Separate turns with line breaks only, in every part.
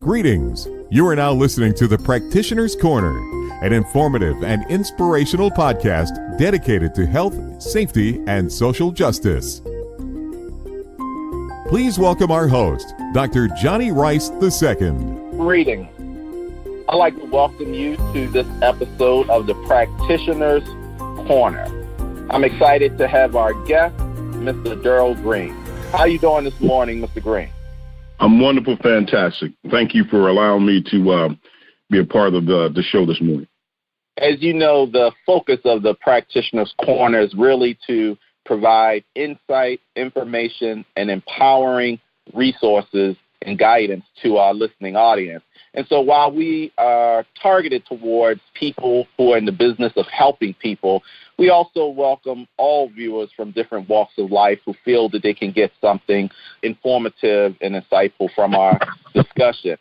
Greetings. You are now listening to the Practitioner's Corner, an informative and inspirational podcast dedicated to health, safety, and social justice. Please welcome our host, Dr. Johnny Rice II.
Greetings. I'd like to welcome you to this episode of the Practitioner's Corner. I'm excited to have our guest, Mr. Darryl Green. How are you doing this morning, Mr. Green?
I'm wonderful, fantastic. Thank you for allowing me to be a part of the show this morning.
As you know, the focus of the Practitioner's Corner is really to provide insight, information, and empowering resources and guidance to our listening audience. And so while we are targeted towards people who are in the business of helping people, we also welcome all viewers from different walks of life who feel that they can get something informative and insightful from our discussion.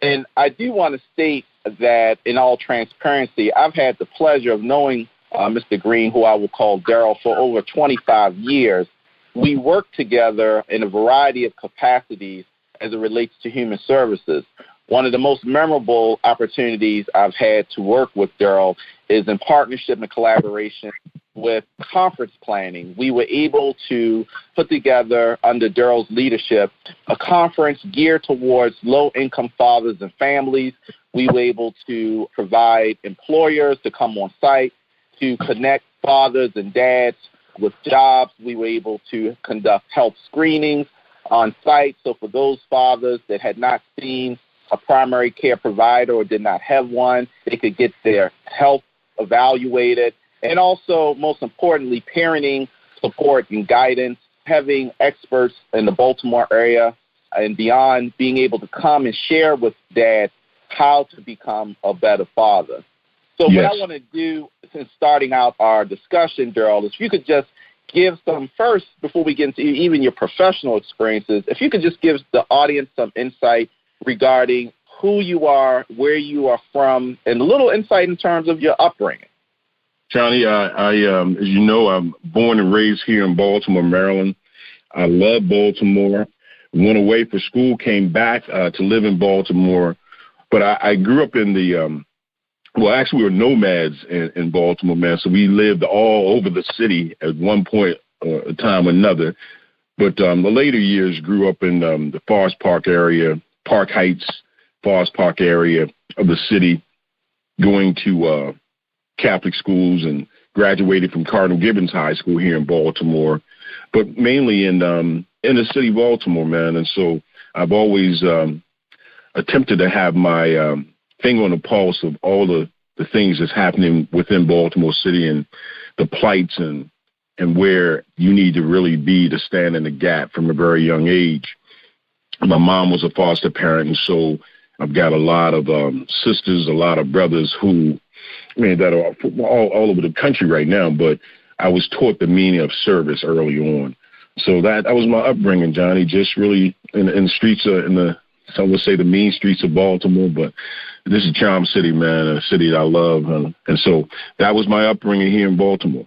And I do want to state that in all transparency, I've had the pleasure of knowing Mr. Green, who I will call Darryl, for over 25 years. We work together in a variety of capacities as it relates to human services. One of the most memorable opportunities I've had to work with Darryl is in partnership and collaboration with conference planning. We were able to put together, under Darryl's leadership, a conference geared towards low-income fathers and families. We were able to provide employers to come on site to connect fathers and dads with jobs. We were able to conduct health screenings on site. So for those fathers that had not seen a primary care provider or did not have one, they could get their health evaluated. And also, most importantly, parenting support and guidance, having experts in the Baltimore area and beyond being able to come and share with dads how to become a better father. So
Yes.
What I want to do, since starting out our discussion, Darryl, is if you could just give some first, before we get into even your professional experiences, if you could just give the audience some insight regarding who you are, where you are from, and a little insight in terms of your upbringing.
Johnny, I as you know, I'm born and raised here in Baltimore, Maryland. I love Baltimore. Went away for school, came back to live in Baltimore. But I grew up in the, actually we were nomads in Baltimore, man. So we lived all over the city at one point a time or another. But the later years grew up in the Forest Park area, Park Heights, Forest Park area of the city, going to Catholic schools and graduated from Cardinal Gibbons High School here in Baltimore, but mainly in the city of Baltimore, man. And so I've always attempted to have my finger on the pulse of all the things that's happening within Baltimore City and the plights and where you need to really be to stand in the gap from a very young age. My mom was a foster parent, and so I've got a lot of sisters, a lot of brothers who, that are all over the country right now, but I was taught the meaning of service early on. So that was my upbringing, Johnny, just really in the streets some would say the mean streets of Baltimore, but this is Charm City, man, a city that I love. And so that was my upbringing here in Baltimore.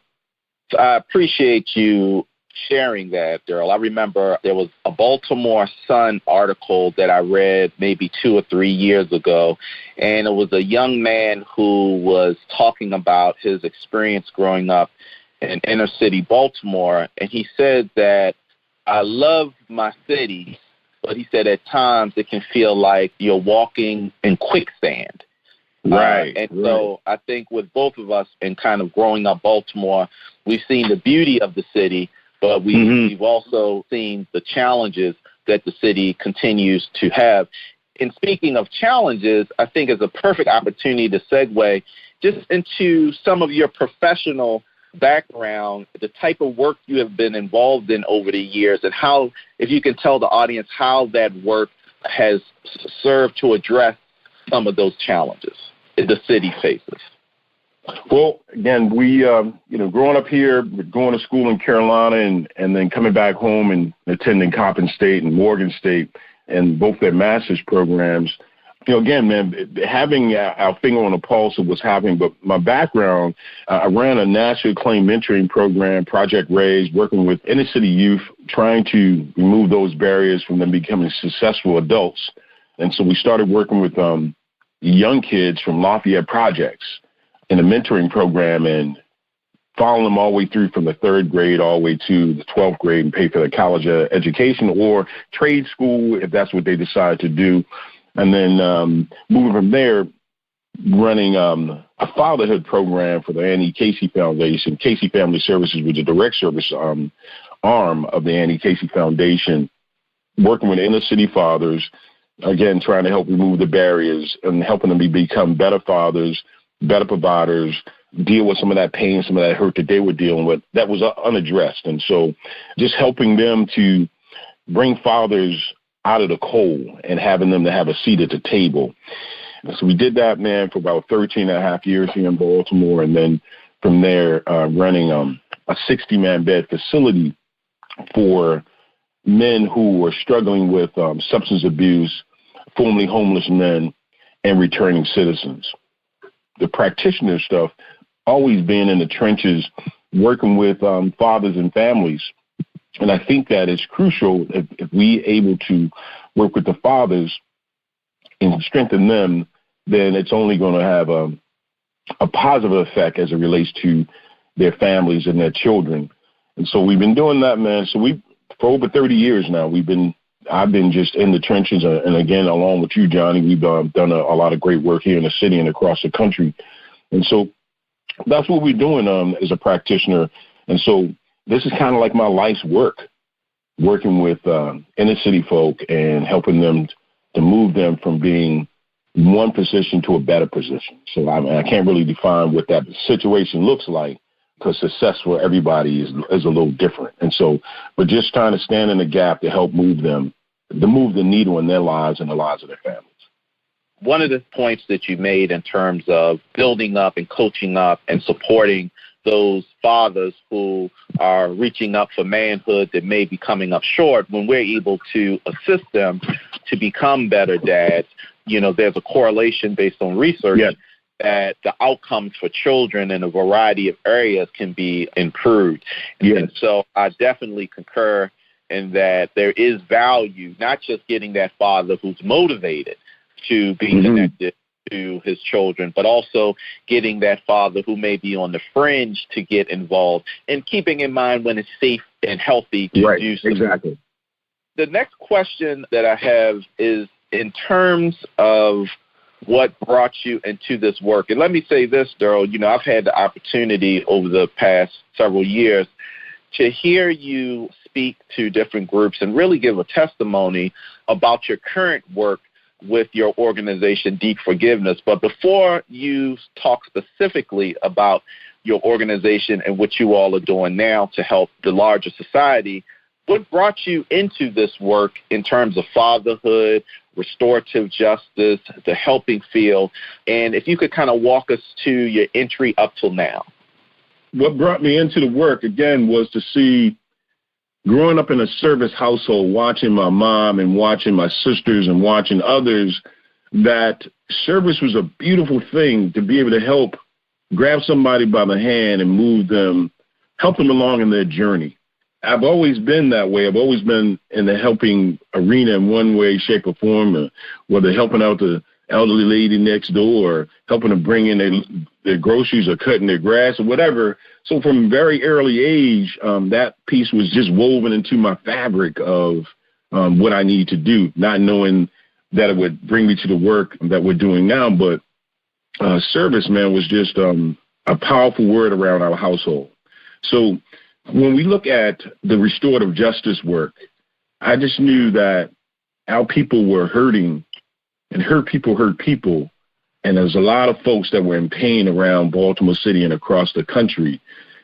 I appreciate you sharing that, Darryl. I remember there was a Baltimore Sun article that I read maybe 2 or 3 years ago, and it was a young man who was talking about his experience growing up in inner city Baltimore, and he said that I love my city, but he said at times it can feel like you're walking in quicksand.
Right.
So I think with both of us and kind of growing up Baltimore, we've seen the beauty of the city, but we've also seen the challenges that the city continues to have. And speaking of challenges, I think it's a perfect opportunity to segue just into some of your professional background, the type of work you have been involved in over the years, and how, if you can tell the audience how that work has served to address some of those challenges the city faces.
Well, again, we, growing up here, going to school in Carolina and then coming back home and attending Coppin State and Morgan State and both their master's programs, again, man, having our finger on the pulse of what's happening. But my background, I ran a national acclaimed mentoring program, Project Raise, working with inner city youth, trying to remove those barriers from them becoming successful adults. And so we started working with young kids from Lafayette Projects in a mentoring program and following them all the way through from the 3rd grade all the way to the 12th grade and pay for their college education or trade school if that's what they decide to do. And then moving from there, running a fatherhood program for the Annie Casey Foundation. Casey Family Services was a direct service arm of the Annie Casey Foundation, working with inner city fathers, again, trying to help remove the barriers and helping them become better fathers, better providers, deal with some of that pain, some of that hurt that they were dealing with that was unaddressed. And so just helping them to bring fathers out of the cold and having them to have a seat at the table. And so we did that, man, for about 13 and a half years here in Baltimore. And then from there, running a 60-man bed facility for men who were struggling with substance abuse, formerly homeless men, and returning citizens. The practitioner stuff, always being in the trenches, working with fathers and families. And I think that it's crucial if we able to work with the fathers and strengthen them, then it's only going to have a positive effect as it relates to their families and their children. And so we've been doing that, man. So for over 30 years now, I've been just in the trenches. And again, along with you, Johnny, we've done a lot of great work here in the city and across the country. And so that's what we're doing as a practitioner. And so this is kind of like my life's work, working with inner city folk and helping them to move them from being one position to a better position. So I can't really define what that situation looks like because success for everybody is a little different. And so we're just trying to stand in the gap to help move them, to move the needle in their lives and the lives of their families.
One of the points that you made in terms of building up and coaching up and supporting those fathers who are reaching up for manhood that may be coming up short, when we're able to assist them to become better dads, there's a correlation based on research that the outcomes for children in a variety of areas can be improved. Yes. And so I definitely concur in that there is value, not just getting that father who's motivated to be connected to his children, but also getting that father who may be on the fringe to get involved, and keeping in mind when it's safe and healthy to do so.
Exactly.
The next question that I have is in terms of what brought you into this work. And let me say this, Darryl, I've had the opportunity over the past several years to hear you speak to different groups and really give a testimony about your current work with your organization, Deep Forgiveness. But before you talk specifically about your organization and what you all are doing now to help the larger society, what brought you into this work in terms of fatherhood, restorative justice, the helping field? And if you could kind of walk us to your entry up till now.
What brought me into the work, again, was to see, growing up in a service household, watching my mom and watching my sisters and watching others, that service was a beautiful thing to be able to help grab somebody by the hand and move them, help them along in their journey. I've always been that way. I've always been in the helping arena in one way, shape, or form, whether helping out the elderly lady next door, or helping them bring in their groceries or cutting their grass or whatever. So from a very early age, that piece was just woven into my fabric of what I need to do, not knowing that it would bring me to the work that we're doing now. But service, man, was just a powerful word around our household. So when we look at the restorative justice work, I just knew that our people were hurting, and hurt people. And there's a lot of folks that were in pain around Baltimore City and across the country.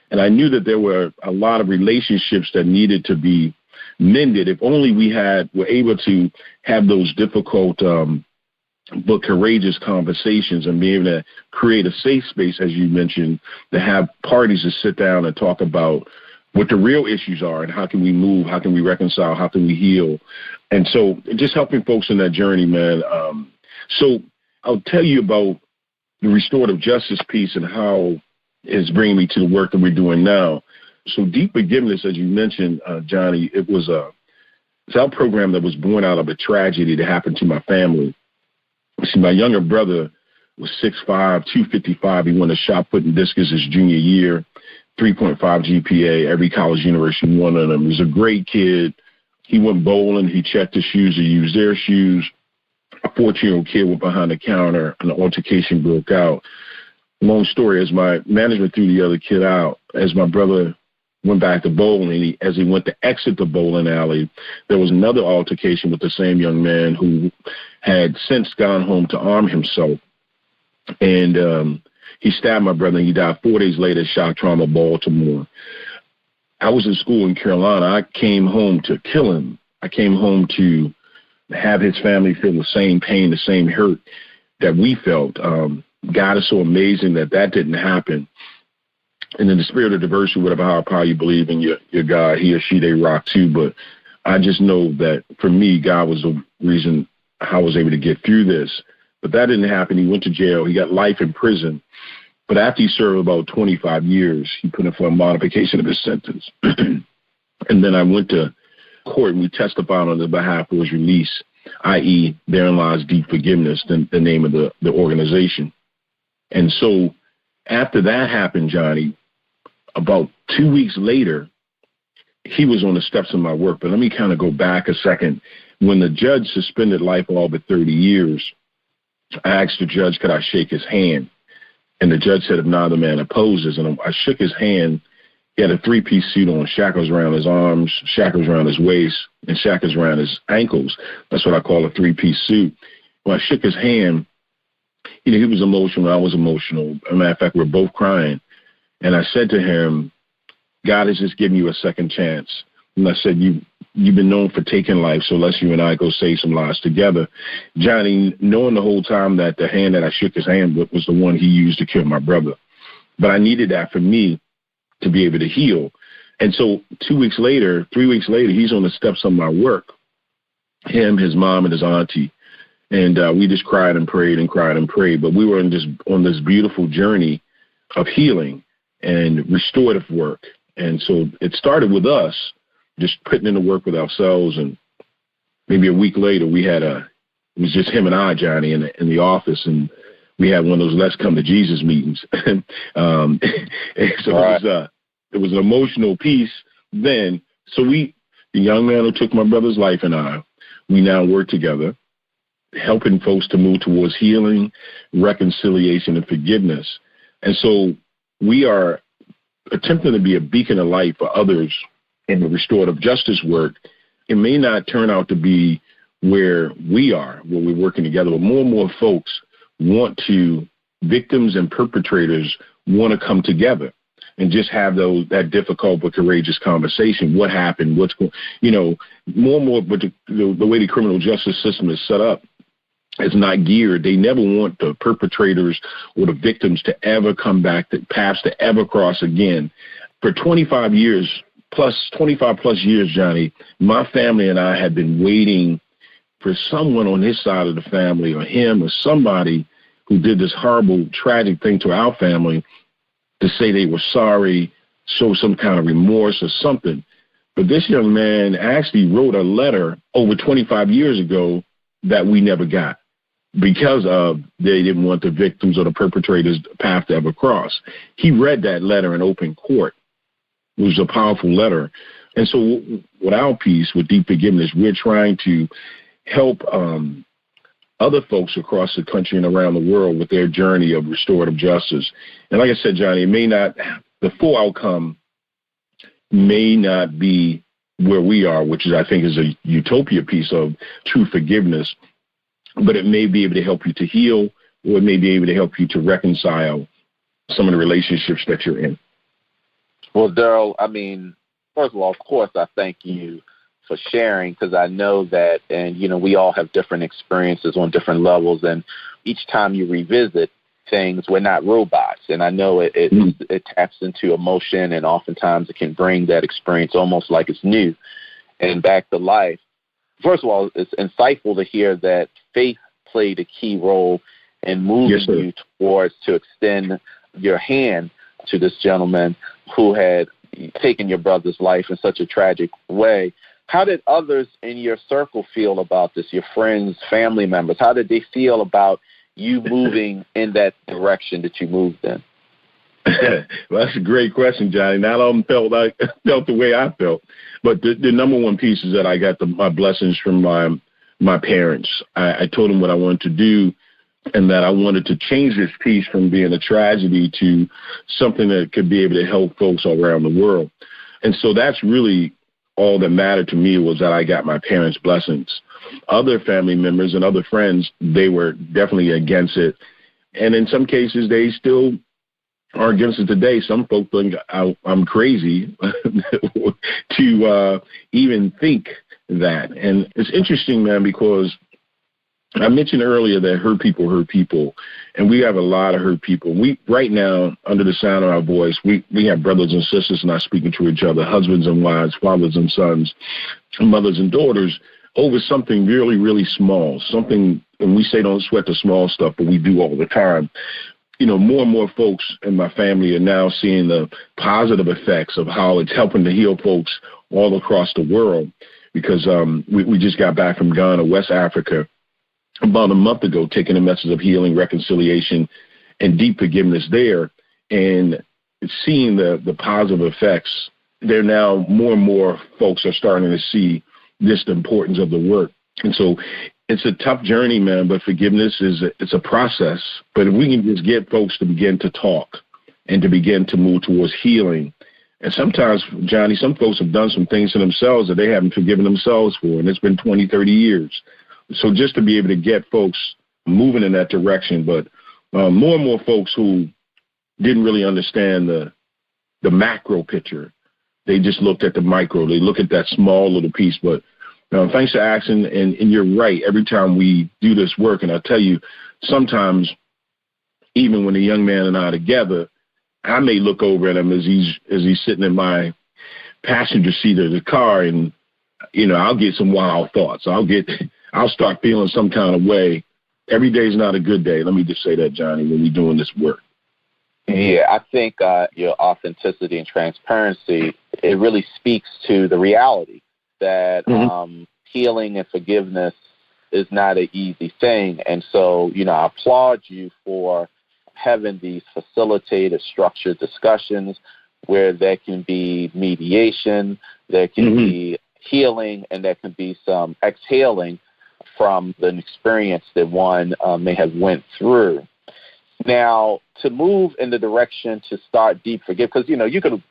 And I knew that there were a lot of relationships that needed to be mended if only we were able to have those difficult but courageous conversations and be able to create a safe space, as you mentioned, to have parties to sit down and talk about what the real issues are and how can we move, how can we reconcile, how can we heal. And so just helping folks in that journey, man. So I'll tell you about the restorative justice piece and how it's bringing me to the work that we're doing now. So Deep Forgiveness, as you mentioned, Johnny, it was It's our program that was born out of a tragedy that happened to my family. See, my younger brother was 6'5", 255. He won a shot put and discus his junior year, 3.5 GPA, every college university, one of them. He was a great kid. He went bowling. He checked his shoes. He used their shoes. A 14-year-old kid went behind the counter, and the altercation broke out. Long story, as my management threw the other kid out, as my brother went back to bowling, as he went to exit the bowling alley, there was another altercation with the same young man who had since gone home to arm himself. And he stabbed my brother, and he died 4 days later, shock trauma, Baltimore. I was in school in Carolina. I came home to kill him. I came home to have his family feel the same pain, the same hurt that we felt. God is so amazing that didn't happen. And in the spirit of diversity, whatever how you believe in your God, he or she, they rock too. But I just know that for me, God was the reason I was able to get through this. But that didn't happen. He went to jail. He got life in prison. But after he served about 25 years, he put in for a modification of his sentence. And then I went to court, and we testified on his behalf for his release, i.e., therein lies deep forgiveness, the name of the organization. And so after that happened, Johnny, about 2 weeks later, he was on the steps of my work. But let me kind of go back a second. When the judge suspended life all but 30 years, I asked the judge, could I shake his hand? And the judge said, if neither man opposes. And I shook his hand. He had a three-piece suit on, shackles around his arms, shackles around his waist, and shackles around his ankles. That's what I call a three-piece suit. When I shook his hand, he was emotional. I was emotional. As a matter of fact, we're both crying. And I said to him, God has just given you a second chance. And I said, you've been known for taking life, so let's you and I go save some lives together. Johnny, knowing the whole time that the hand that I shook his hand with was the one he used to kill my brother. But I needed that for me to be able to heal. And so 3 weeks later, he's on the steps of my work, him, his mom, and his auntie. And we just cried and prayed and cried and prayed. But we were on this beautiful journey of healing and restorative work. And so it started with us just putting in the work with ourselves. And maybe a week later, it was just him and I, Johnny, in the office. And we had one of those Let's Come to Jesus meetings. And so right. It was an emotional piece then. So the young man who took my brother's life and I, we now work together, helping folks to move towards healing, reconciliation, and forgiveness. And so we are attempting to be a beacon of light for others in the restorative justice work. It may not turn out to be where we are, where we're working together, but more and more folks victims and perpetrators want to come together and just have that difficult but courageous conversation. What happened? What's going, more and more, but the way the criminal justice system is set up, it's not geared. They never want the perpetrators or the victims to ever come back, paths to ever cross again. For 25 plus years, Johnny, my family and I had been waiting for someone on his side of the family or him or somebody who did this horrible, tragic thing to our family to say they were sorry, show some kind of remorse or something. But this young man actually wrote a letter over 25 years ago that we never got, because they didn't want the victims or the perpetrators' path to ever cross. He read that letter in open court. It was a powerful letter. And so with our piece, with Deep Forgiveness, we're trying to help other folks across the country and around the world with their journey of restorative justice. And like I said, Johnny, the full outcome may not be where we are, which I think is a utopia piece of true forgiveness, but it may be able to help you to heal, or it may be able to help you to reconcile some of the relationships that you're in.
Well, Darryl, first of all, of course, I thank you for sharing, because I know that, and, we all have different experiences on different levels, and each time you revisit things, we're not robots. And I know it taps into emotion, and oftentimes it can bring that experience almost like it's new and back to life. First of all, it's insightful to hear that faith played a key role in moving you towards to extend your hand to this gentleman who had taken your brother's life in such a tragic way. How did others in your circle feel about this, your friends, family members? How did they feel about you moving in that direction that you moved in?
Well, that's a great question, Johnny. Not all of them felt the way I felt. But the number one piece is that I got my blessings from my parents. I told them what I wanted to do and that I wanted to change this piece from being a tragedy to something that could be able to help folks all around the world. And so that's really all that mattered to me, was that I got my parents' blessings. Other family members and other friends, they were definitely against it. And in some cases, they still are against it today. Some folks think I'm crazy to even think that. And it's interesting, man, because I mentioned earlier that hurt people, and we have a lot of hurt people. We right now, under the sound of our voice, we have brothers and sisters not speaking to each other, husbands and wives, fathers and sons, mothers and daughters, over something really, really small, something, and we say don't sweat the small stuff, but we do all the time. You know, more and more folks in my family are now seeing the positive effects of how it's helping to heal folks all across the world, because we just got back from Ghana, West Africa, about a month ago, taking a message of healing, reconciliation, and deep forgiveness there, and seeing the positive effects. There now, more and more folks are starting to see the importance of the work. And so it's a tough journey, man, but forgiveness it's a process. But if we can just get folks to begin to talk and to begin to move towards healing. And sometimes, Johnny, some folks have done some things to themselves that they haven't forgiven themselves for, and it's been 20, 30 years. So just to be able to get folks moving in that direction, but more and more folks who didn't really understand the macro picture, they just looked at the micro. They look at that small little piece. But thanks for asking, and you're right. Every time we do this work, and I'll tell you, sometimes even when the young man and I are together, I may look over at him as he's sitting in my passenger seat of the car, and I'll get some wild thoughts. I'll start feeling some kind of way. Every day is not a good day. Let me just say that, Johnny, when we're doing this work.
Yeah, I think your authenticity and transparency, it really speaks to the reality that healing and forgiveness is not an easy thing. And so, I applaud you for having these facilitated, structured discussions where there can be mediation, there can be healing, and there can be some exhaling from the experience that one may have went through. Now, to move in the direction to start deep forgive, because, you could have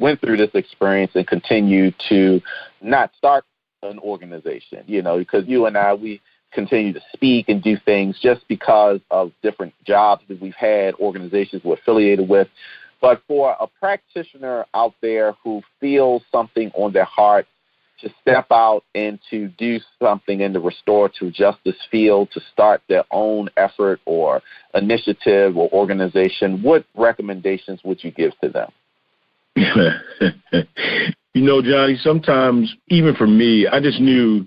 went through this experience and continue to not start an organization, because you and I, we continue to speak and do things just because of different jobs that we've had, organizations we're affiliated with. But for a practitioner out there who feels something on their heart to step out and to do something in the restorative justice field, to start their own effort or initiative or organization, what recommendations would you give to them?
Johnny, sometimes, even for me, I just knew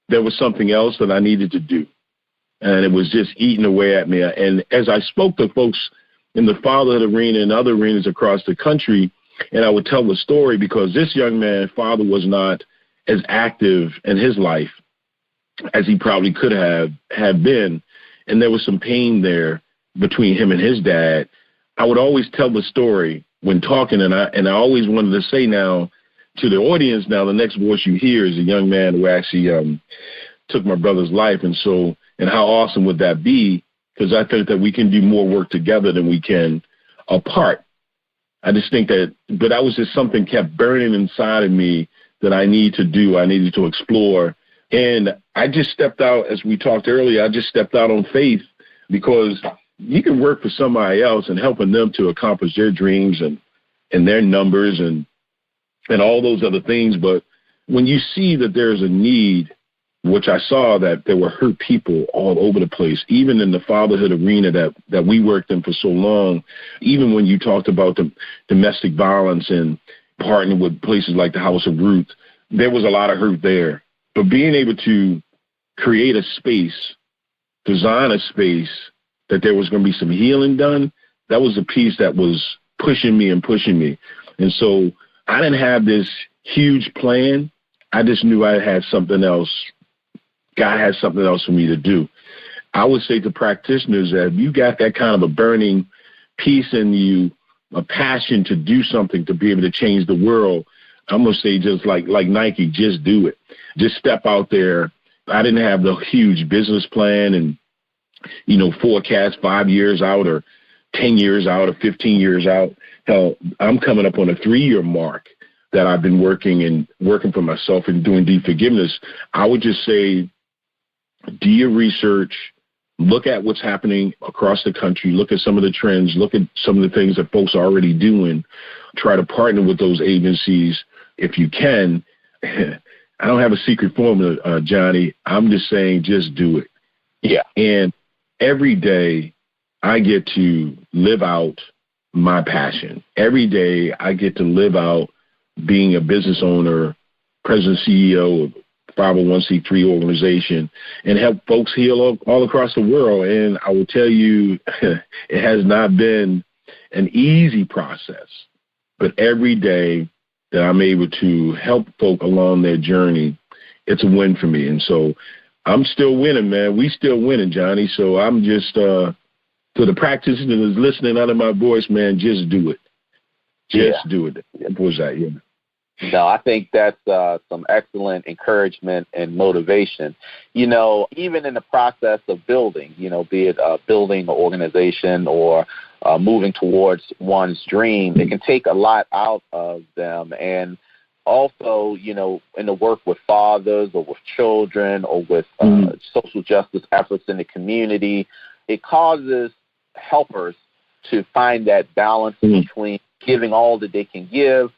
there was something else that I needed to do. And it was just eating away at me. And as I spoke to folks in the fatherhood arena and other arenas across the country, and I would tell the story, because this young man, father, was not as active in his life as he probably could have been. And there was some pain there between him and his dad. I would always tell the story when talking, and I always wanted to say now to the audience, now the next voice you hear is a young man who actually took my brother's life. And how awesome would that be? Because I think that we can do more work together than we can apart. I just think that was just something kept burning inside of me that I needed to explore. And I just stepped out, as we talked earlier, I just stepped out on faith, because you can work for somebody else and helping them to accomplish their dreams and their numbers and all those other things. But when you see that there's a need, which I saw that there were hurt people all over the place, even in the fatherhood arena that we worked in for so long, even when you talked about the domestic violence and partnering with places like the House of Ruth, there was a lot of hurt there. But being able to create a space, design a space that there was going to be some healing done, that was the piece that was pushing me. And so I didn't have this huge plan. I just knew I had something else. God had something else for me to do. I would say to practitioners that if you got that kind of a burning piece in you, a passion to do something, to be able to change the world, I'm going to say just like Nike, just do it. Just step out there. I didn't have the huge business plan and, forecast 5 years out or 10 years out or 15 years out. Hell, I'm coming up on a 3-year mark that I've been working for myself and doing deep forgiveness. I would just say, do your research, look at what's happening across the country, look at some of the trends, look at some of the things that folks are already doing, try to partner with those agencies if you can. I don't have a secret formula, Johnny. I'm just saying just do it.
Yeah.
And every day I get to live out my passion. Every day I get to live out being a business owner, president, CEO of 501c3 organization, and help folks heal all across the world. And I will tell you, it has not been an easy process, but every day that I'm able to help folk along their journey, it's a win for me. And so I'm still winning, man. We still winning, Johnny. So I'm just, to the practitioners listening under my voice, man, just do it. Just do it. What was that? Yeah.
No, I think that's some excellent encouragement and motivation. Even in the process of building, be it building an organization or moving towards one's dream, it can take a lot out of them. And also, in the work with fathers or with children or with social justice efforts in the community, it causes helpers to find that balance between giving all that they can give,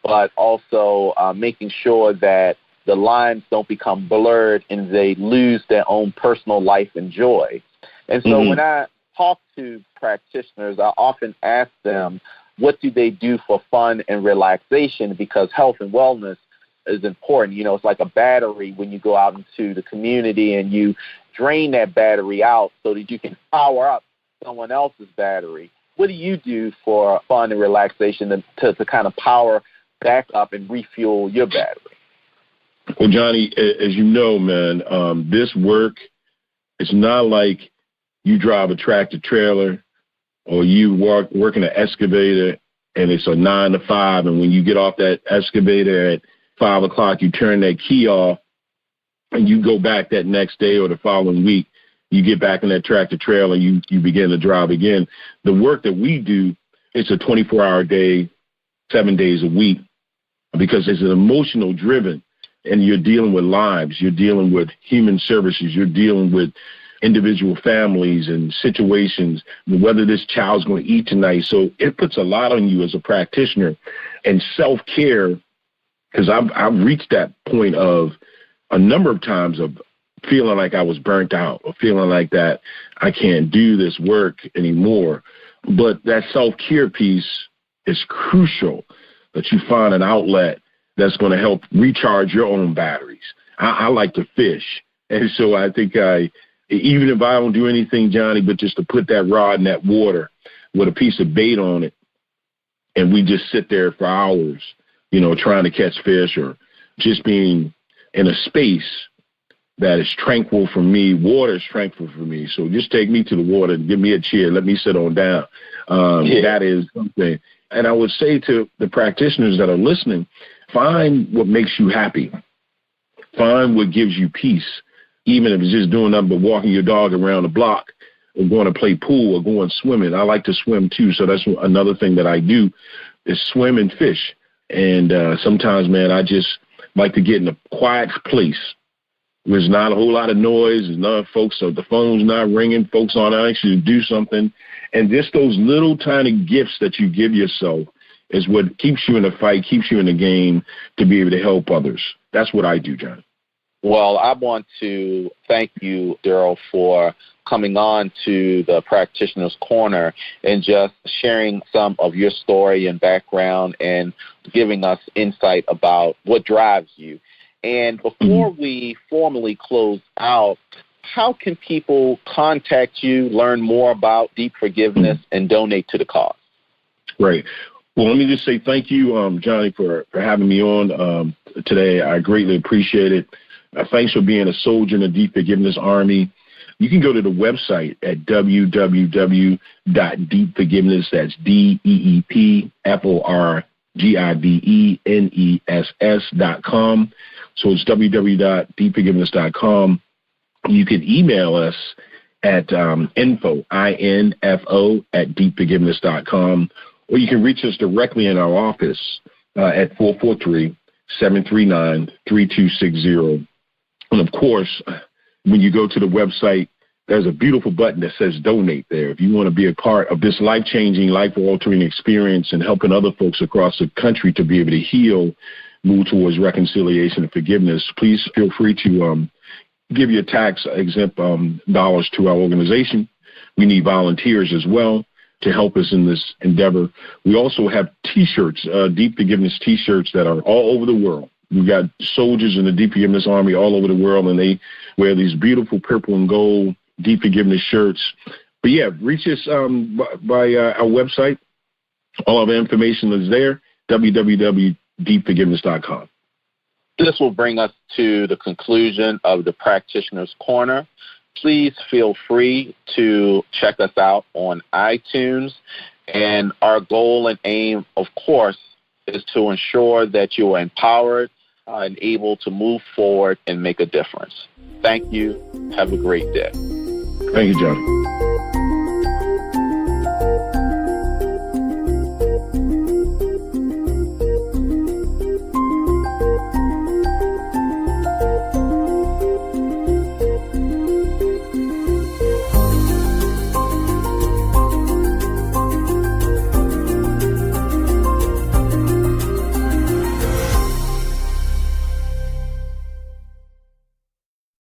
but also making sure that the lines don't become blurred and they lose their own personal life and joy. And so when I talk to practitioners, I often ask them, what do they do for fun and relaxation? Because health and wellness is important. It's like a battery when you go out into the community and you drain that battery out so that you can power up someone else's battery. What do you do for fun and relaxation to kind of power back up and refuel your battery?
Well, Johnny, as you know, man, this work, it's not like you drive a tractor trailer or you work in an excavator and it's a 9 to 5. And when you get off that excavator at 5 o'clock, you turn that key off and you go back that next day or the following week. You get back in that tractor trailer, you begin to drive again. The work that we do, it's a 24-hour day, 7 days a week, because it's an emotional driven, and you're dealing with lives, you're dealing with human services, you're dealing with individual families and situations, whether this child's going to eat tonight. So it puts a lot on you as a practitioner. And self-care, because I've reached that point of a number of times of feeling like I was burnt out or feeling like that I can't do this work anymore. But that self-care piece is crucial, that you find an outlet that's going to help recharge your own batteries. I like to fish. And so I think even if I don't do anything, Johnny, but just to put that rod in that water with a piece of bait on it, and we just sit there for hours, trying to catch fish or just being in a space that is tranquil for me. Water is tranquil for me. So just take me to the water and give me a chair. Let me sit on down. That is something. And I would say to the practitioners that are listening, find what makes you happy. Find what gives you peace, even if it's just doing nothing but walking your dog around the block or going to play pool or going swimming. I like to swim too, so that's another thing that I do is swim and fish. And sometimes, man, I just like to get in a quiet place. There's not a whole lot of noise. There's not folks, so the phone's not ringing. Folks aren't anxious to do something. And just those little tiny gifts that you give yourself is what keeps you in the fight, keeps you in the game to be able to help others. That's what I do, John.
Well, I want to thank you, Darryl, for coming on to the Practitioner's Corner and just sharing some of your story and background and giving us insight about what drives you. And before we formally close out, how can people contact you, learn more about deep forgiveness, and donate to the cause?
Right. Well, let me just say thank you, Johnny, for having me on today. I greatly appreciate it. Thanks for being a soldier in the Deep Forgiveness Army. You can go to the website at www.deepforgiveness, that's DeepForgiveness.com. So it's www.deepforgiveness.com. You can email us at info at deepforgiveness.com, or you can reach us directly in our office at 443-739-3260. And of course, when you go to the website, there's a beautiful button that says donate there. If you want to be a part of this life-changing, life-altering experience and helping other folks across the country to be able to heal, move towards reconciliation and forgiveness, please feel free to give your tax-exempt dollars to our organization. We need volunteers as well to help us in this endeavor. We also have T-shirts, Deep Forgiveness T-shirts that are all over the world. We've got soldiers in the Deep Forgiveness Army all over the world, and they wear these beautiful purple and gold Deep Forgiveness shirts. But yeah, reach us by our website. All of our information is there, www.deepforgiveness.com.
This will bring us to the conclusion of the Practitioner's Corner. Please feel free to check us out on iTunes. And our goal and aim, of course, is to ensure that you are empowered and able to move forward and make a difference. Thank you. Have a great day.
Thank you, John.